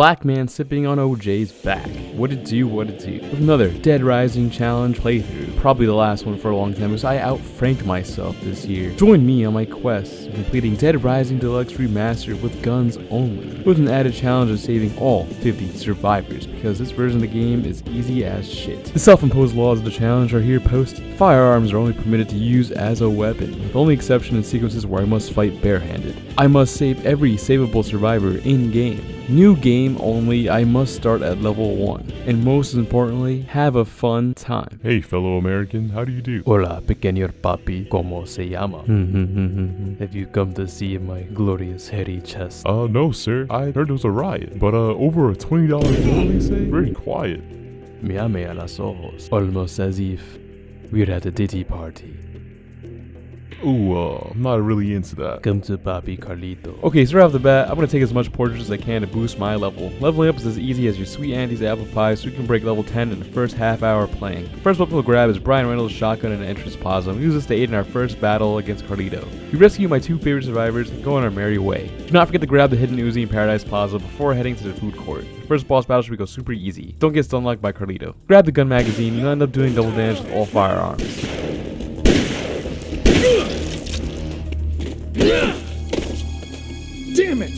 black man sipping on OJ's back. What it do, what it do. With another Dead Rising challenge playthrough. Probably the last one for a long time because I outfranked myself this year. Join me on my quest of completing Dead Rising Deluxe Remastered with guns only. With an added challenge of saving all 50 survivors because this version of the game is easy as shit. The self-imposed laws of the challenge are here posted. Firearms are only permitted to use as a weapon, with only exception in sequences where I must fight barehanded. I must save every savable survivor in-game. New game only, I must start at level 1. And most importantly, have a fun time. Hey fellow American, how do you do? Hola, pequeño papi, ¿cómo se llama? Have you come to see my glorious hairy chest? No sir, I heard there was a riot, but over a $20 bill they say? Very quiet. Mírame a los ojos, almost as if we're at a ditty party. Ooh, I'm not really into that. Come to Papi Carlito. Okay, so right off the bat, I'm going to take as much portraits as I can to boost my level. Leveling up is as easy as your sweet auntie's apple pie, so you can break level 10 in the first half hour playing. First weapon we'll grab is Brian Reynolds' shotgun and entrance plaza, and we use this to aid in our first battle against Carlito. We rescue my 2 favorite survivors and go on our merry way. Do not forget to grab the hidden Uzi in Paradise Plaza before heading to the food court. The first boss battle should go super easy. Don't get stun locked by Carlito. Grab the gun magazine, you'll end up doing double damage with all firearms. Damn it!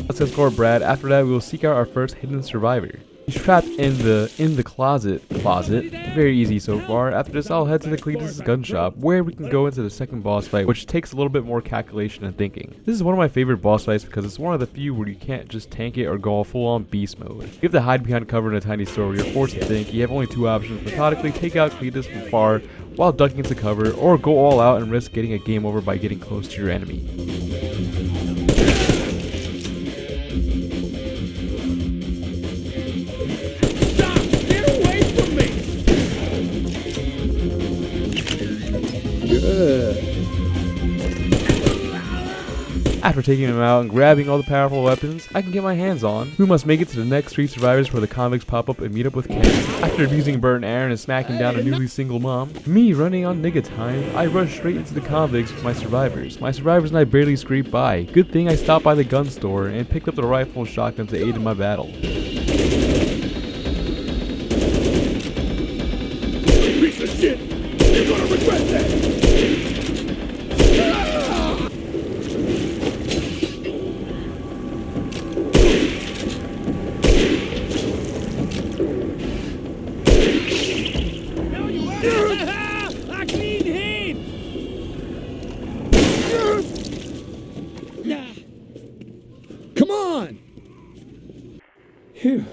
Let's escort Brad. After that, we will seek out our first hidden survivor. He's trapped in the closet. Very easy so far. After this, I'll head to the Cletus gun shop, where we can go into the second boss fight, which takes a little bit more calculation and thinking. This is one of my favorite boss fights because it's one of the few where you can't just tank it or go full-on beast mode. You have to hide behind cover in a tiny store where you're forced to think. You have only 2 options: methodically take out Cletus from far while ducking into cover, or go all out and risk getting a game over by getting close to your enemy. After taking him out and grabbing all the powerful weapons I can get my hands on, we must make it to the next 3 survivors where the convicts pop up and meet up with Ken. After abusing Bert and Aaron and smacking down a newly single mom, me running on nigga time, I rush straight into the convicts with my survivors. My survivors and I barely scraped by. Good thing I stopped by the gun store and picked up the rifle and shotgun to aid in my battle. Piece of shit! You're gonna regret that! I clean him! Come on! Phew.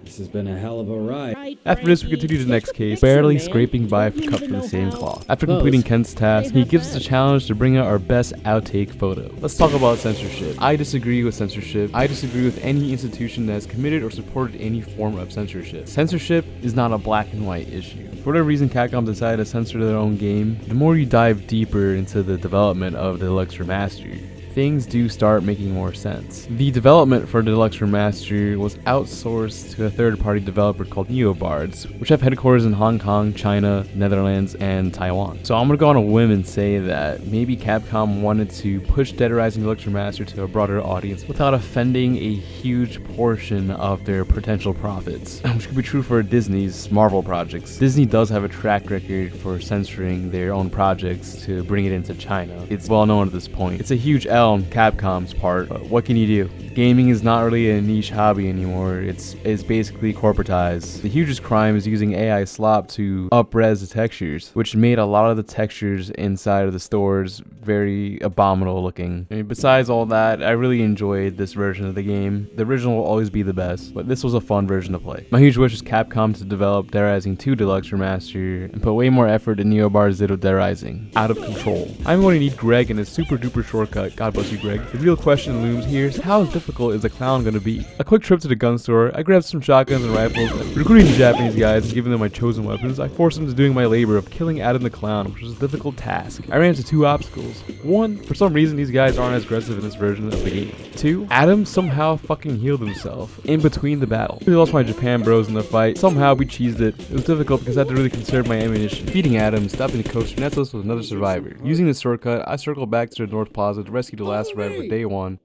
This has been a hell of a ride. After this, we continue to the next case, barely scraping by for cut from the same cloth. After completing Ken's task, he gives us a challenge to bring out our best outtake photo. Let's talk about censorship. I disagree with censorship. I disagree with any institution that has committed or supported any form of censorship. Censorship is not a black and white issue. For whatever reason Capcom decided to censor their own game, the more you dive deeper into the development of the Deluxe Remaster, things do start making more sense. The development for Deluxe Remaster was outsourced to a third-party developer called Neobards, which have headquarters in Hong Kong, China, Netherlands, and Taiwan. So I'm gonna go on a whim and say that maybe Capcom wanted to push Dead Rising Deluxe Remaster to a broader audience without offending a huge portion of their potential profits, which could be true for Disney's Marvel projects. Disney does have a track record for censoring their own projects to bring it into China. It's well known at this point. It's a huge L on Capcom's part, but what can you do? Gaming is not really a niche hobby anymore. It's basically corporatized. The hugest crime is using AI slop to up-res the textures, which made a lot of the textures inside of the stores very abominable looking. I mean, besides all that, I really enjoyed this version of the game. The original will always be the best, but this was a fun version to play. My huge wish is Capcom to develop Dead Rising 2 Deluxe Remaster and put way more effort in Neobar's Zero Dead Rising. Out of control. I'm going to need Greg and his super duper shortcut. God bless you, Greg. The real question looms here is how difficult is the clown going to be? A quick trip to the gun store, I grabbed some shotguns and rifles. Recruiting the Japanese guys and giving them my chosen weapons, I forced them to doing my labor of killing Adam the Clown, which was a difficult task. I ran into 2 obstacles. 1, for some reason these guys aren't as aggressive in this version of the game. 2, Adam somehow fucking healed himself in between the battle. We lost my Japan bros in the fight. Somehow we cheesed it. It was difficult because I had to really conserve my ammunition. Beating Adam, stopping the coach nets us with another survivor. Using the shortcut, I circled back to the North Plaza to rescue the last survivor for day 1.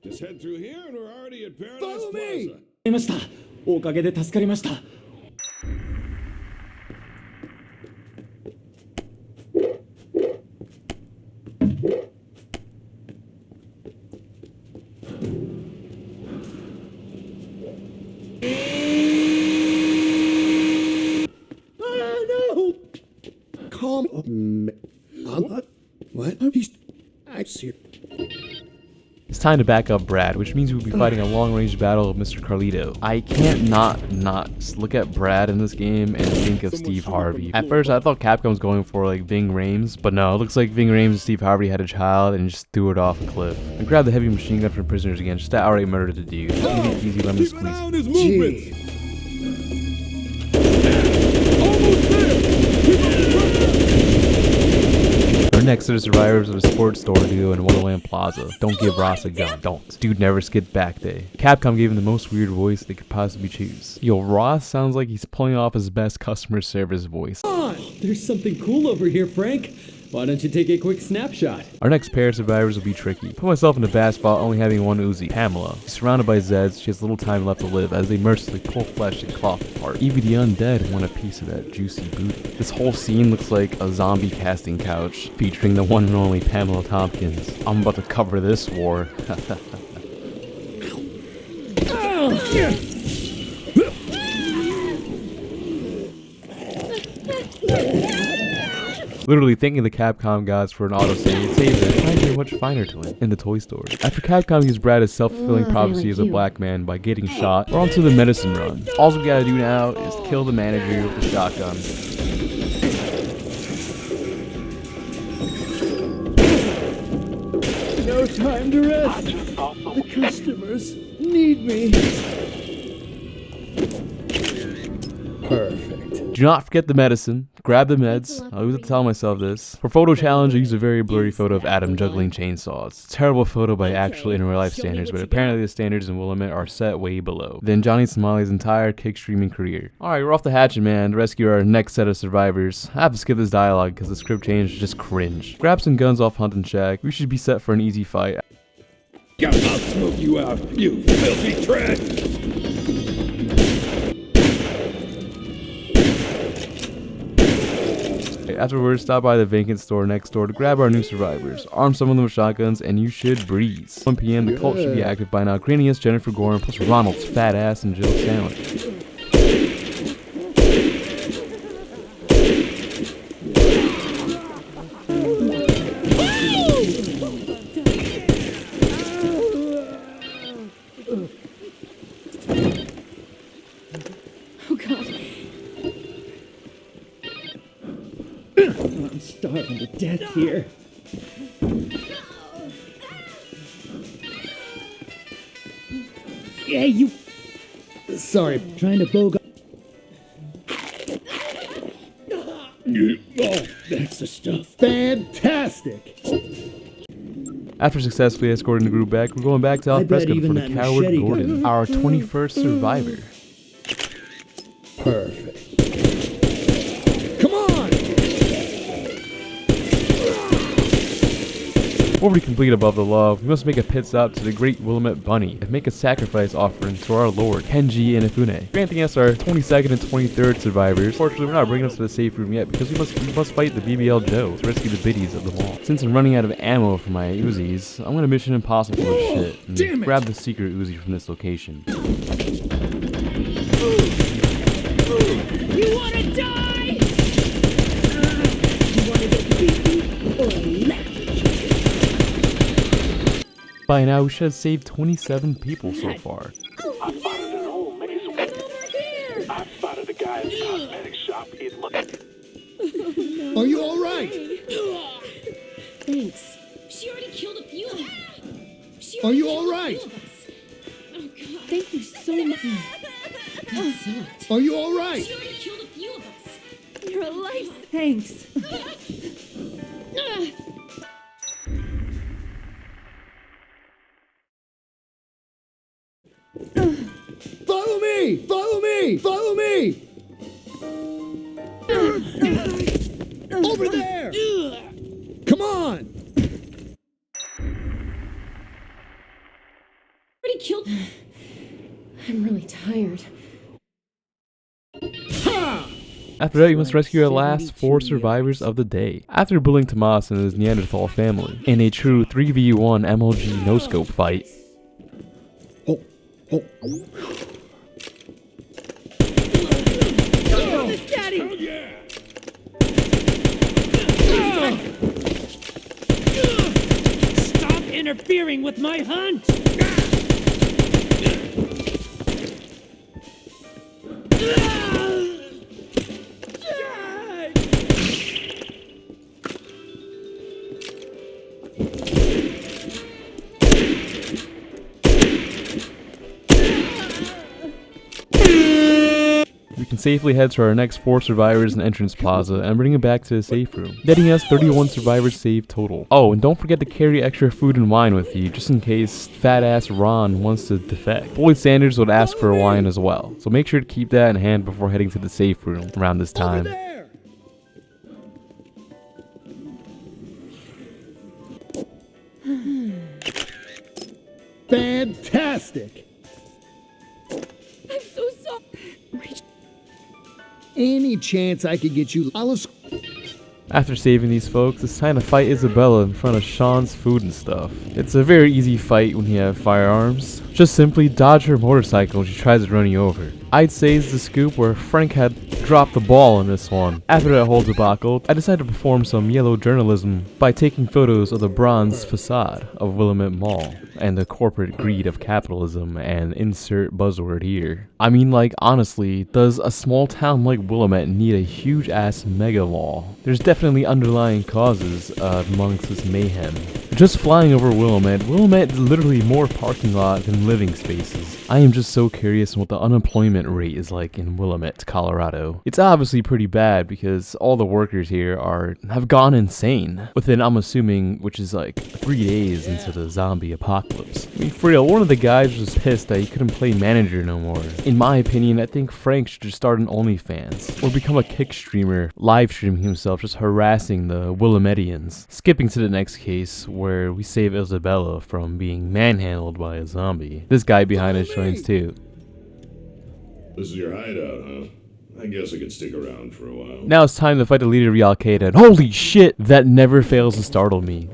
Just head through here and we're already at Paradise Follow me! Plaza. いました。おかげで助かりました。Calm. What? He's. I see. It's time to back up Brad, which means we'll be fighting a long-range battle of Mr. Carlito. I can't not look at Brad in this game and think of Steve Harvey. At first, I thought Capcom was going for like Ving Rhames, but no, it looks like Ving Rhames and Steve Harvey had a child and just threw it off a cliff. And grabbed the heavy machine gun from prisoners again, just to outright murder the dude. Easy lemon Keep an eye on squeeze. his movements. Almost there. Keep up the Our next set of survivors of a sports store duo in Wonderland Plaza. Don't give Ross a gun. Don't. Dude never skipped back day. Capcom gave him the most weird voice they could possibly choose. Yo, Ross sounds like he's pulling off his best customer service voice. There's something cool over here, Frank. Why don't you take a quick snapshot? Our next pair of survivors will be tricky. Put myself in a bad spot only having one Uzi, Pamela. She's surrounded by Zeds, she has little time left to live as they mercilessly pull flesh and cloth apart. Evie the undead want a piece of that juicy booty. This whole scene looks like a zombie casting couch featuring the one and only Pamela Tompkins. I'm about to cover this war. Literally thanking the Capcom gods for an autosave. It saves it. Finds it much finer to win in the toy store. After Capcom used Brad as self-fulfilling prophecy as a black man by getting shot, we're on to the medicine run. All we gotta do now is kill the manager with the shotgun. No time to rest. The customers need me. Perfect. Do not forget the medicine. Grab the meds. I always have to tell myself this. For photo challenge, I used a very blurry photo of Adam juggling chainsaws. It's a terrible photo by actual in real life standards, but apparently the standards in Willamette are set way below than Johnny Somali's entire kick streaming career. Alright, we're off the hatchet, man, to rescue our next set of survivors. I have to skip this dialogue because the script change is just cringe. Grab some guns off Hunt and Shack. We should be set for an easy fight. I'll smoke you out, you filthy trash. Afterwards, stop by the vacant store next door to grab our new survivors. Arm some of them with shotguns, and you should breeze. 1 p.m. The cult should be active by now, granting us Jennifer Gorham plus Ronald's fat ass and Jill Sandwich. Oh God. I'm starving to death here. Yeah, you. Sorry, trying to bog. Oh, that's the stuff. Fantastic. After successfully escorting the group back, we're going back to Al Fresco for even the that coward machete Gordon, gun- our 21st survivor. Perfect. Come on! Before we complete above the law, we must make a pit stop to the great Willamette Bunny and make a sacrifice offering to our lord, Kenji Inafune, granting us our 22nd and 23rd survivors. Fortunately, we're not bringing us to the safe room yet because we must fight the BBL Joe to rescue the biddies of the mall. Since I'm running out of ammo for my Uzis, I'm gonna Mission Impossible this shit and damn it. grab the secret Uzi from this location. You wanna die? You wanna get beaten or left? By now, we should have saved 27 people so far. I spotted an old maze. I spotted a guy in a cosmetic shop. It looked. Are you all right? Thanks. She already killed a few of them. Are you all right? Oh God. Thank you so much. That sucked. Are you all right? She already killed a few of us. You're alive. Thanks. Follow me! Follow me! Follow me! Over there! Come on! Somebody killed. I'm really tired. After that, you must rescue our last 4 survivors of the day. After bullying Tomas and his Neanderthal family in a true 3v1 MLG no-scope fight. Daddy! Stop interfering with my hunt! We can safely head to our next 4 survivors in Entrance Plaza and bring them back to the safe room, netting us 31 survivors saved total. Oh, and don't forget to carry extra food and wine with you, just in case fat-ass Ron wants to defect. Boyd Sanders would ask for a wine as well, so make sure to keep that in hand before heading to the safe room around this time. Fantastic! I'm so sorry. Any chance I could get you? After saving these folks, it's time to fight Isabella in front of Sean's food and stuff. It's a very easy fight when you have firearms. Just simply dodge her motorcycle when she tries to run you over. I'd say it's the scoop where Frank had dropped the ball on this one. After that whole debacle, I decided to perform some yellow journalism by taking photos of the bronze facade of Willamette Mall and the corporate greed of capitalism, and insert buzzword here. I mean, like, honestly, does a small town like Willamette need a huge ass mega mall? There's definitely underlying causes amongst this mayhem. Just flying over Willamette is literally more parking lot than living spaces. I am just so curious on what the unemployment rate is like in Willamette, Colorado. It's obviously pretty bad because all the workers here have gone insane within, I'm assuming, which is like 3 days into the zombie apocalypse. I mean, for real, one of the guys was pissed that he couldn't play manager no more. In my opinion, I think Frank should just start an OnlyFans or become a kick streamer, live streaming himself just harassing the Willamettians. Skipping to the next case where we save Isabella from being manhandled by a zombie. This guy behind us joins too. This is your hideout, huh? I guess I could stick around for a while. Now it's time to fight the leader of Al Qaeda, and holy shit, that never fails to startle me.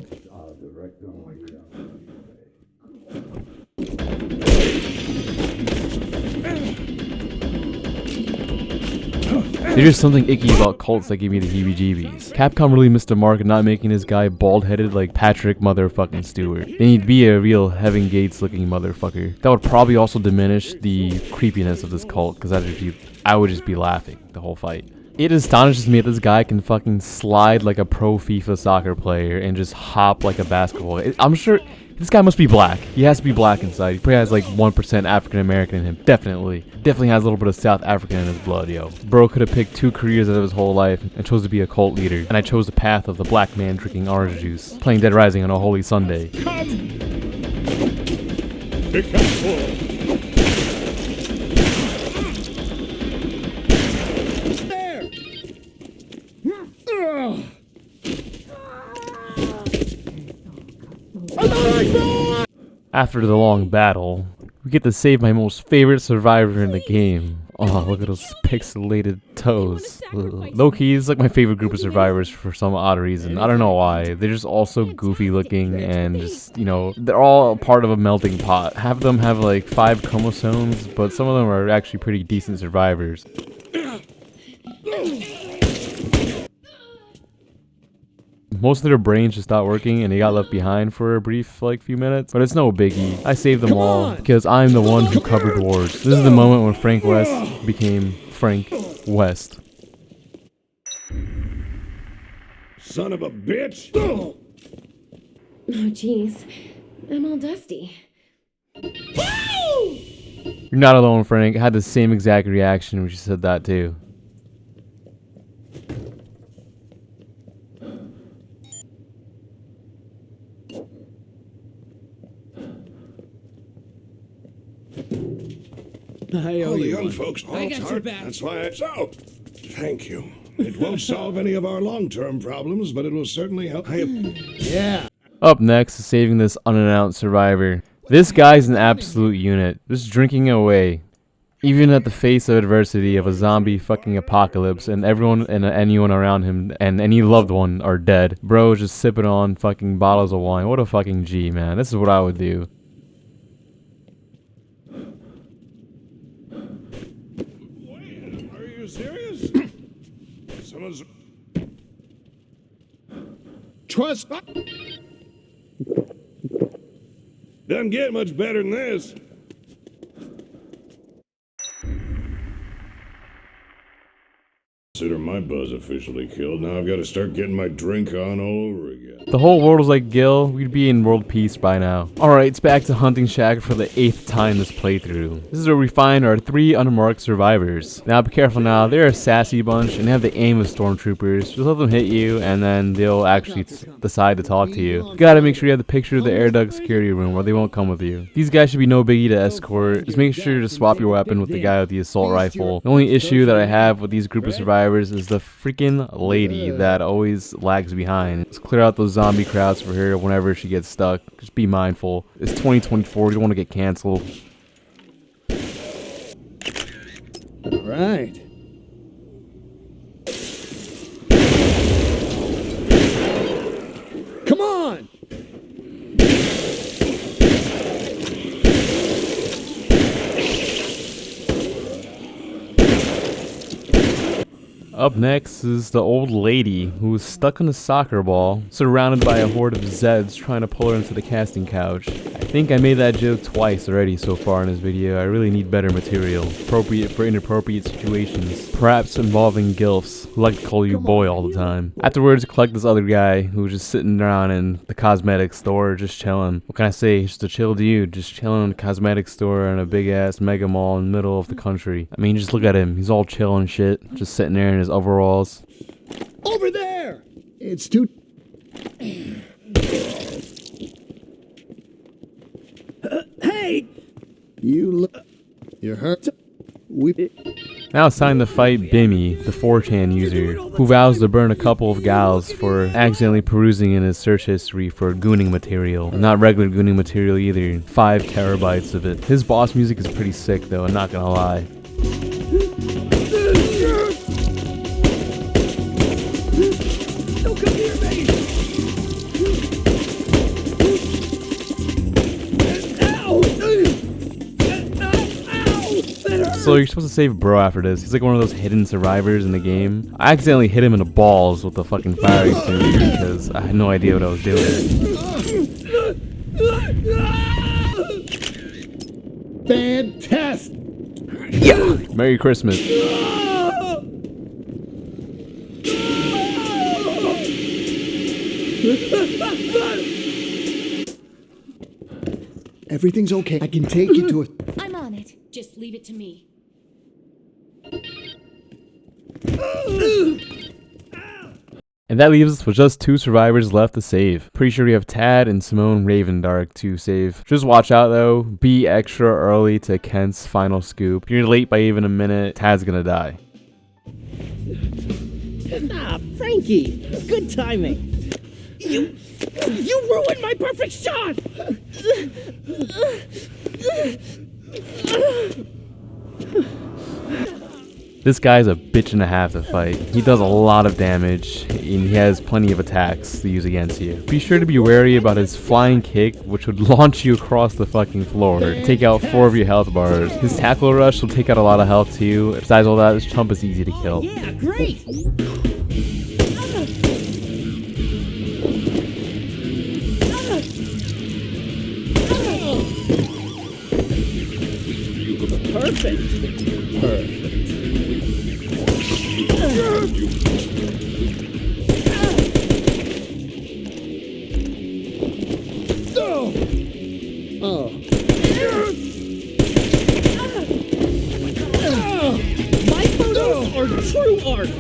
There's just something icky about cults that give me the heebie-jeebies. Capcom really missed the mark in not making this guy bald-headed like Patrick motherfucking Stewart. They need to be a real Heaven Gates looking motherfucker. That would probably also diminish the creepiness of this cult, because I would just be laughing the whole fight. It astonishes me that this guy can fucking slide like a pro FIFA soccer player and just hop like a basketball. I'm sure this guy must be black. He has to be black inside. He probably has like 1% African American in him. Definitely has a little bit of South African in his blood, yo. Bro could have picked 2 careers out of his whole life and chose to be a cult leader. And I chose the path of the black man drinking orange juice, playing Dead Rising on a holy Sunday. Be careful! After the long battle, we get to save my most favorite survivor in the game. Oh, look at those pixelated toes. Low-key is like my favorite group of survivors for some odd reason. I don't know why. They're just all so goofy looking and just, you know, they're all part of a melting pot. Half of them have like 5 chromosomes, but some of them are actually pretty decent survivors. Most of their brains just stopped working and they got left behind for a brief like few minutes, but it's no biggie. I saved them all because I'm the one who covered wars. This is the moment when Frank West became Frank West. Son of a bitch! Oh, jeez. I'm all dusty. You're not alone, Frank. I had the same exact reaction when she said that too. I owe All the you young one. folks I got your hard. back. That's why it's out. Thank you. It won't solve any of our long-term problems, but it will certainly help. Yeah. Up next is saving this unannounced survivor. This guy's an absolute unit, just drinking away. Even at the face of adversity of a zombie fucking apocalypse and everyone and anyone around him and any loved one are dead, bro is just sipping on fucking bottles of wine. What a fucking G, man. This is what I would do. Wait, are you serious? Someone's... Trust... Doesn't get much better than this. Consider my buzz officially killed. Now I've got to start getting my drink on all over again. The whole world was like Gil, we'd be in world peace by now. Alright, it's back to Hunting Shack for the 8th time this playthrough. This is where we find our 3 unmarked survivors. Now be careful now, they're a sassy bunch and they have the aim of stormtroopers. Just let them hit you and then they'll actually decide to talk to you. You gotta make sure you have the picture of the air duct security room or they won't come with you. These guys should be no biggie to escort. Just make sure to swap your weapon with the guy with the assault rifle. The only issue that I have with these group of survivors is the freaking lady that always lags behind. Let's clear out those zombie crowds for her whenever she gets stuck. Just be mindful. It's 2024, you don't want to get canceled. All right. Come on! Up next is the old lady who was stuck on a soccer ball, surrounded by a horde of Zeds trying to pull her into the casting couch. I think I made that joke twice already so far in this video. I really need better material, appropriate for inappropriate situations, perhaps involving gilfs who like to call you boy all the time. Afterwards, collect this other guy who was just sitting around in the cosmetic store just chilling. What can I say? Just a chill dude, just chilling in a cosmetic store in a big ass mega mall in the middle of the country. I mean, just look at him. He's all chill and shit, just sitting there in his overalls. Over there! It's too... Hey! You look... You're hurt? Now it's time to fight Bimmy, the 4chan user, who vows to burn a couple of gals for accidentally perusing in his search history for gooning material. And not regular gooning material either, 5 terabytes of it. His boss music is pretty sick though, I'm not gonna lie. Don't come near me! Ow! Ow! So you're supposed to save bro after this. He's like one of those hidden survivors in the game. I accidentally hit him in the balls with the fucking fire extinguisher because I had no idea what I was doing. Fantastic! Yeah! Merry Christmas. Everything's okay. I can take you to a... I'm on it. Just leave it to me. And that leaves us with just 2 survivors left to save. Pretty sure we have Tad and Simone Ravendark to save. Just watch out though, be extra early to Kent's final scoop. If you're late by even a minute, Tad's gonna die. Ah, Frankie! Good timing. You ruined my perfect shot! This guy's a bitch and a half to fight. He does a lot of damage, and he has plenty of attacks to use against you. Be sure to be wary about his flying kick, which would launch you across the fucking floor, take out 4 of your health bars. His tackle rush will take out a lot of health too. Besides all that, this chump is easy to kill. Yeah, great! Perfect. Perfect. Oh. My photos are true art!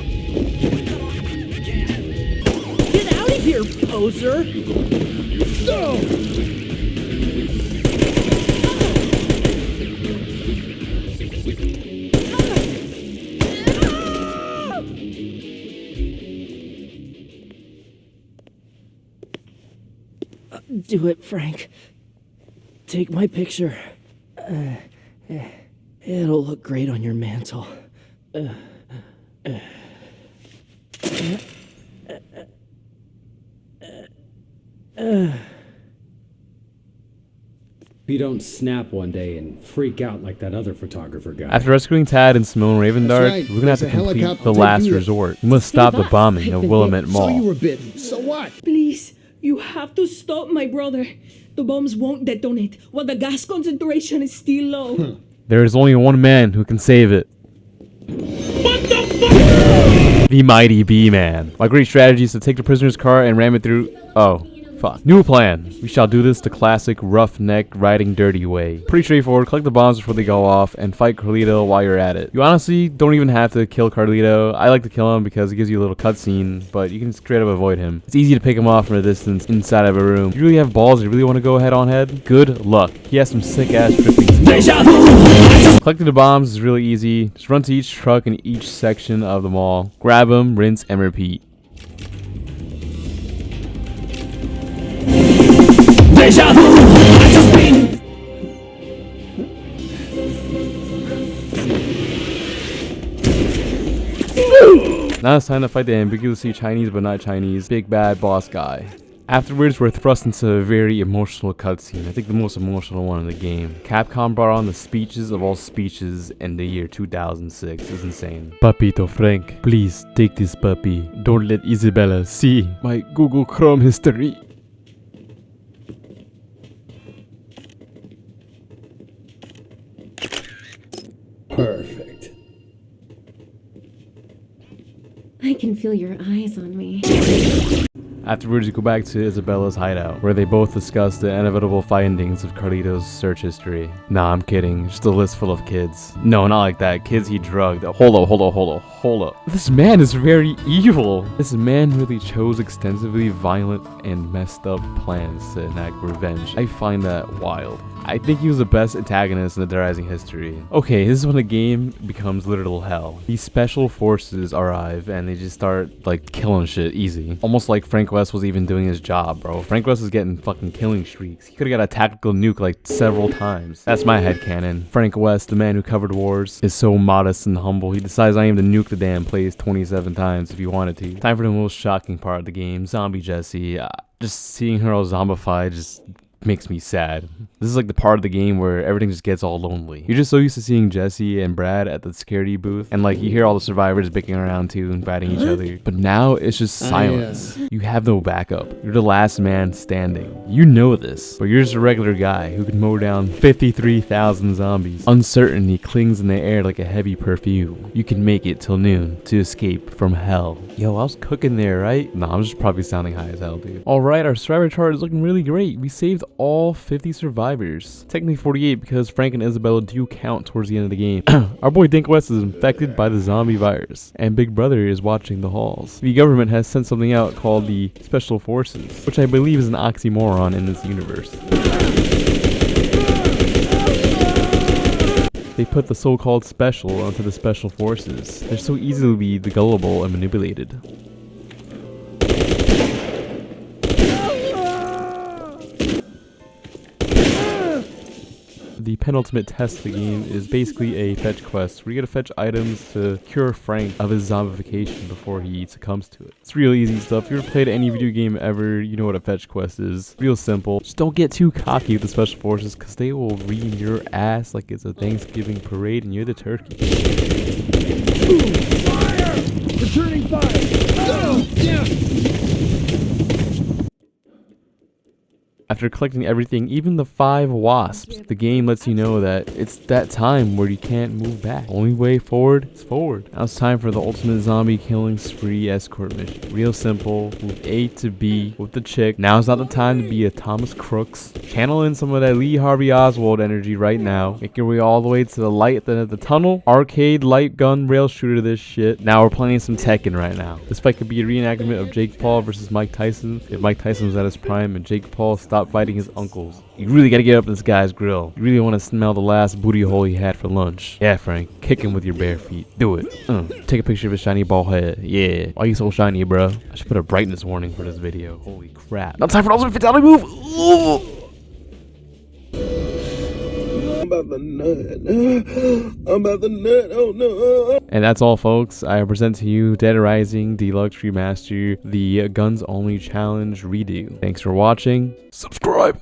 Get out of here, poser! Do it, Frank. take my picture. It'll look great on your mantle. If you don't snap one day and freak out like that other photographer guy. After rescuing Tad and Simone Ravendark, right. we're gonna have There's to a complete helicopter the last taking you. resort. We must stop the bombing of Willamette So you Mall. were bitten. So what? Please, you have to stop my brother. The bombs won't detonate while the gas concentration is still low. There is only one man who can save it. What the fuck? The mighty B-Man. My great strategy is to take the prisoner's car and ram it through. Oh. Fuck. New plan. We shall do this the classic roughneck riding dirty way. Pretty straightforward. Collect the bombs before they go off and fight Carlito while you're at it. You honestly don't even have to kill Carlito. I like to kill him because it gives you a little cutscene, but you can straight up avoid him. It's easy to pick him off from a distance inside of a room. You really have balls? You really want to go head on head? Good luck. He has some sick ass dripping. Collecting the bombs is really easy. Just run to each truck in each section of the mall. Grab them, rinse, and repeat. Now it's time to fight the ambiguously Chinese but not Chinese big bad boss guy. Afterwards, we're thrust into a very emotional cutscene. I think the most emotional one in the game. Capcom brought on the speeches of all speeches in the year 2006. It's insane. Papito Frank, please take this puppy. Don't let Isabella see my Google Chrome history. Perfect. I can feel your eyes on me. Afterwards, you go back to Isabella's hideout, where they both discuss the inevitable findings of Carlito's search history. Nah, I'm kidding. Just a list full of kids. No, not like that. Kids he drugged. Hold up. This man is very evil. This man really chose extensively violent and messed up plans to enact revenge. I find that wild. I think he was the best antagonist in the Dead Rising history. Okay, this is when the game becomes literal hell. These special forces arrive and they just start like killing shit easy. Almost like Frank West was even doing his job, bro. Frank West was getting fucking killing streaks. He could've got a tactical nuke like several times. That's my headcanon. Frank West, the man who covered wars, is so modest and humble. He decides I am to nuke the damn place 27 times if he wanted to. Time for the most shocking part of the game, Zombie Jessie. Just seeing her all zombified just makes me sad. This is like the part of the game where everything just gets all lonely. You're just so used to seeing Jesse and Brad at the security booth, and like you hear all the survivors bickering around too and fighting each other. But now it's just silence. You have no backup. You're the last man standing. You know this, but you're just a regular guy who can mow down 53,000 zombies. Uncertainty clings in the air like a heavy perfume. You can make it till noon to escape from hell. Yo, I was cooking there, right? Nah, I'm just probably sounding high as hell, dude. Alright, our survivor chart is looking really great. We saved all 50 survivors. Technically 48 because Frank and Isabella do count towards the end of the game. Our boy Dink West is infected by the zombie virus, and Big Brother is watching the halls. The government has sent something out called the Special Forces, which I believe is an oxymoron in this universe. They put the so-called special onto the Special Forces. They're so easily gullible and manipulated. The penultimate test of the game is basically a fetch quest where you gotta fetch items to cure Frank of his zombification before he succumbs to it. It's real easy stuff. If you ever played any video game ever, you know what a fetch quest is. Real simple. Just don't get too cocky with the Special Forces because they will ream your ass like it's a Thanksgiving parade and you're the turkey. Fire! Returning fire! Oh, yeah. After collecting everything, even the 5 wasps, the game lets you know that it's that time where you can't move back. Only way forward is forward. Now it's time for the ultimate zombie killing spree escort mission. Real simple, move A to B with the chick. Now's not the time to be a Thomas Crooks. Channel in some of that Lee Harvey Oswald energy right now. Make your way all the way to the light at the end of the tunnel. Arcade light gun rail shooter this shit. Now we're playing some Tekken right now. This fight could be a reenactment of Jake Paul versus Mike Tyson. If Mike Tyson was at his prime and Jake Paul stopped fighting his uncles. You really gotta get up this guy's grill. You really want to smell the last booty hole he had for lunch. Yeah, Frank, kick him with your bare feet. Do it. Take a picture of his shiny bald head. Yeah. Why you so shiny, bro? I should put a brightness warning for this video. Holy crap. Now time for the ultimate fatality move. Ooh. about the nut. I'm about the nut. Oh no. And that's all, folks. I present to you Dead Rising Deluxe Remaster, the Guns Only Challenge redo. Thanks for watching. Subscribe.